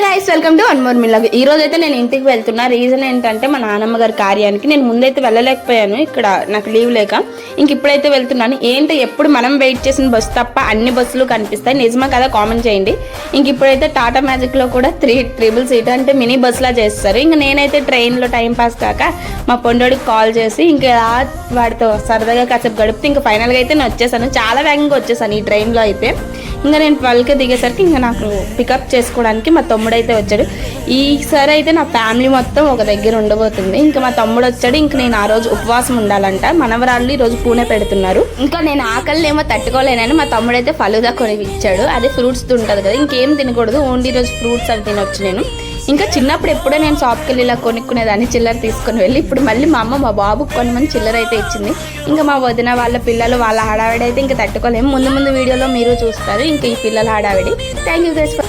Guys welcome to one more మిల్లాగ్. ఈ రోజు అయితే నేను ఇంటికి వెళ్తున్నా. రీజన్ ఏంటంటే మా నాన్నమ్మ గారి కార్యానికి నేను ముందైతే వెళ్ళలేకపోయాను, ఇక్కడ నాకు లీవ్ లేక. ఇంక ఇప్పుడైతే వెళ్తున్నాను. ఏంటి ఎప్పుడు మనం వెయిట్ చేసిన బస్సు తప్ప అన్ని బస్సులు కనిపిస్తాయి, నిజమా కదా కామెంట్ చేయండి. ఇంక ఇప్పుడైతే టాటా మ్యాజిక్లో కూడా 3 సీట్ అంటే మినీ బస్సులా చేస్తారు. ఇంక నేనైతే ట్రైన్లో టైం పాస్ కాక మా పొండోడికి కాల్ చేసి ఇంకా వాడితో సరదాగా కాసేపు గడిపితే ఇంకా ఫైనల్గా అయితే నేను వచ్చేసాను. చాలా వేగంగా వచ్చేసాను ఈ ట్రైన్లో అయితే. ఇంకా నేను 12కి దిగేసరికి ఇంకా నాకు పికప్ చేసుకోవడానికి మా తమ్ముడు అయితే వచ్చాడు. ఈసారి అయితే నా ఫ్యామిలీ మొత్తం ఒక దగ్గర ఉండబోతుంది. ఇంకా మా తమ్ముడు వచ్చాడు. ఇంక నేను ఆ రోజు ఉపవాసం ఉండాలంట. మనవరాళ్ళు ఈరోజు పూణె పెడుతున్నారు. ఇంకా నేను ఆకలినేమో తట్టుకోలేనని మా తమ్ముడు అయితే ఫలుదా కొని ఇచ్చాడు. అదే ఫ్రూట్స్ ఉంటుంది కదా, ఇంకేం తినకూడదు, ఓన్లీ ఈరోజు ఫ్రూట్స్ అవి తినొచ్చు నేను. ఇంకా చిన్నప్పుడు ఎప్పుడో నేను షాప్కి వెళ్ళి ఇలా కొనుక్కునేదాన్ని, చిల్లర తీసుకొని వెళ్ళి. ఇప్పుడు మళ్ళీ మా అమ్మ మా బాబుకి కొనమని చిల్లర అయితే ఇచ్చింది. ఇంకా మా వదిన వాళ్ళ పిల్లలు వాళ్ళ హడావిడి అయితే ఇంకా తట్టుకోలేము. ముందు వీడియోలో మీరు చూస్తారు ఇంకా ఈ పిల్లల హడావిడి. Thank you guys.